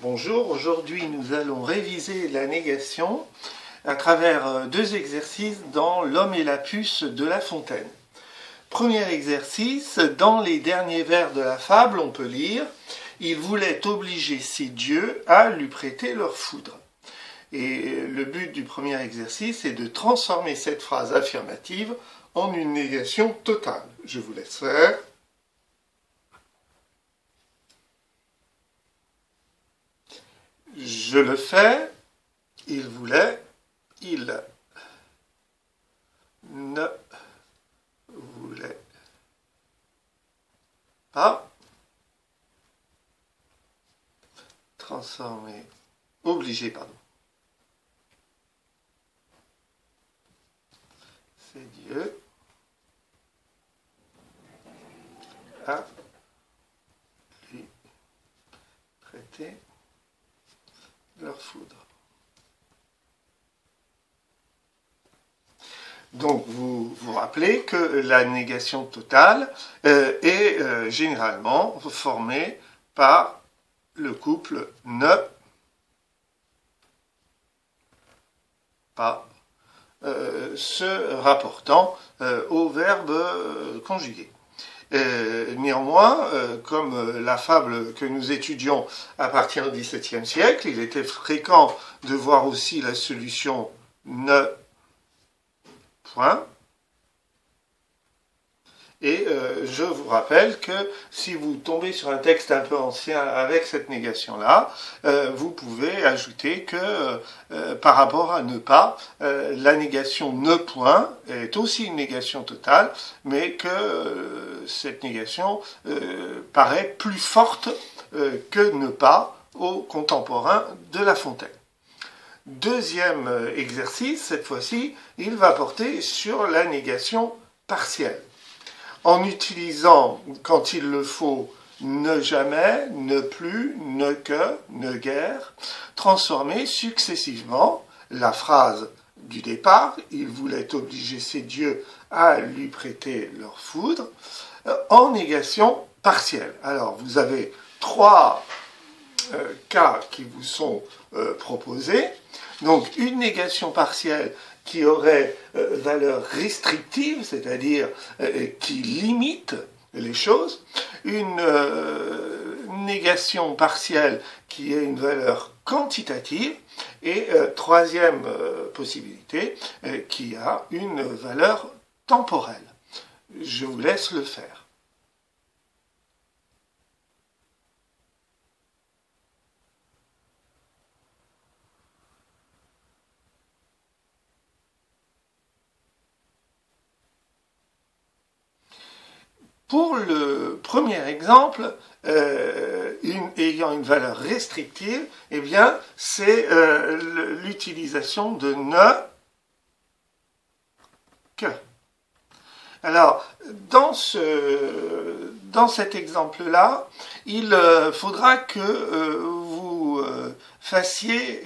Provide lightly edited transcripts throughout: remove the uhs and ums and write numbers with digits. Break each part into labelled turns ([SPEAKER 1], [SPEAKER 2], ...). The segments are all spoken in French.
[SPEAKER 1] Bonjour, aujourd'hui nous allons réviser la négation à travers deux exercices dans L'homme et la puce de La Fontaine. Premier exercice, dans les derniers vers de la fable, on peut lire « Il voulait obliger ses dieux à lui prêter leur foudre ». Et le but du premier exercice est de transformer cette phrase affirmative en une négation totale. Je vous laisse faire. Je le fais, il voulait, il ne voulait pas, transformer, obligé, pardon. C'est Dieu à lui prêter leur foudre. Donc vous vous rappelez que la négation totale est généralement formée par le couple ne pas se rapportant au verbe conjugué. Néanmoins, comme la fable que nous étudions à partir du XVIIe siècle, il était fréquent de voir aussi la solution ne point. Et je vous rappelle que si vous tombez sur un texte un peu ancien avec cette négation-là, vous pouvez ajouter que par rapport à ne pas, la négation ne point est aussi une négation totale, mais que cette négation paraît plus forte que ne pas aux contemporains de La Fontaine. Deuxième exercice, cette fois-ci, il va porter sur la négation partielle. En utilisant, quand il le faut, ne jamais, ne plus, ne que, ne guère, transformer successivement la phrase du départ, il voulait obliger ses dieux à lui prêter leur foudre, en négation partielle. Alors, vous avez trois cas qui vous sont proposés. Donc, une négation partielle qui aurait valeur restrictive, c'est-à-dire qui limite les choses, une négation partielle qui a une valeur quantitative, et troisième possibilité, qui a une valeur temporelle. Je vous laisse le faire. Pour le premier exemple, ayant une valeur restrictive, eh bien, c'est l'utilisation de ne que. Alors, dans cet exemple-là, il faudra que vous fassiez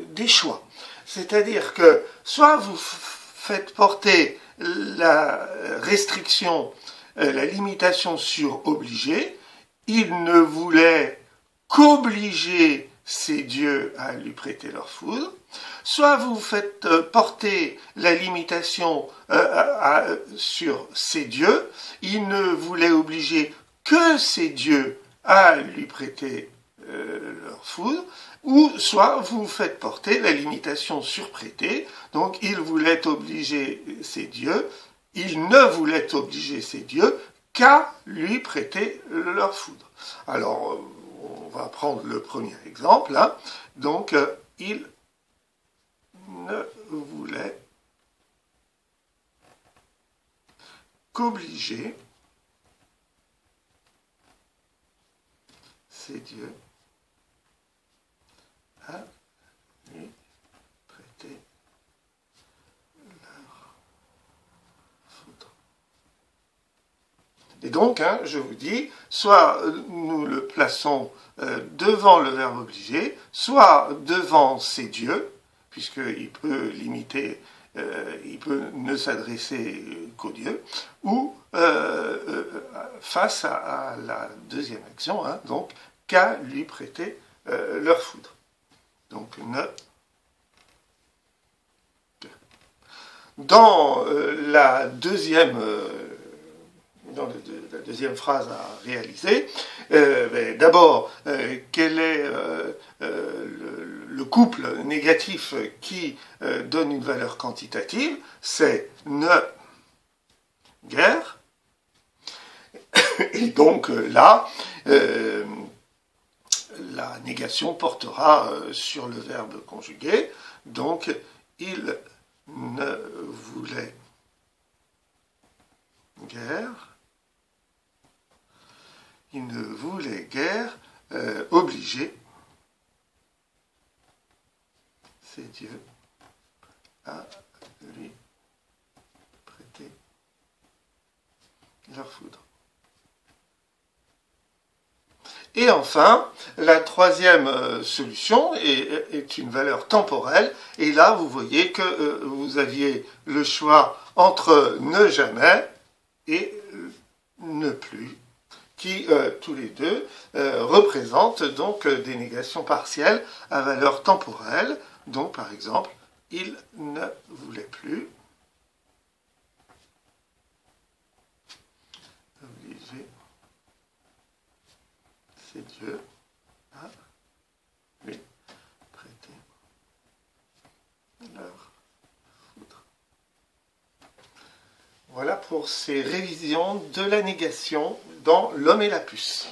[SPEAKER 1] des choix. C'est-à-dire que soit vous faites porter la restriction, la limitation sur obligé, il ne voulait qu'obliger ses dieux à lui prêter leur foudre, soit vous faites porter la limitation sur ses dieux, il ne voulait obliger que ses dieux à lui prêter leur foudre, ou soit vous faites porter la limitation sur prêter, donc il voulait obliger ses dieux, il ne voulait obliger ses dieux qu'à lui prêter leur foudre. Alors, on va prendre le premier exemple. Hein. Donc, il ne voulait qu'obliger ses dieux à lui prêter leur foudre. Et donc, hein, je vous dis, soit nous le plaçons devant le verbe obligé, soit devant ses dieux, puisqu'il peut limiter, il peut ne s'adresser qu'aux dieux, ou face à la deuxième action, hein, donc qu'à lui prêter leur foudre. Donc ne. Dans la deuxième phrase à réaliser, d'abord, quel est le couple négatif qui donne une valeur quantitative? C'est ne guère. Et donc là, la négation portera sur le verbe conjugué. Donc, il ne voulait guère. Il ne voulait guère obliger ses dieux à lui prêter leur foudre. Et enfin, la troisième solution est une valeur temporelle. Et là, vous voyez que vous aviez le choix entre ne jamais et ne plus, qui tous les deux représentent donc des négations partielles à valeur temporelle. Donc, par exemple, il ne voulait plus obliger ses dieux à lui prêter leur foudre. Voilà pour ces révisions de la négation dans L'Homme et la puce.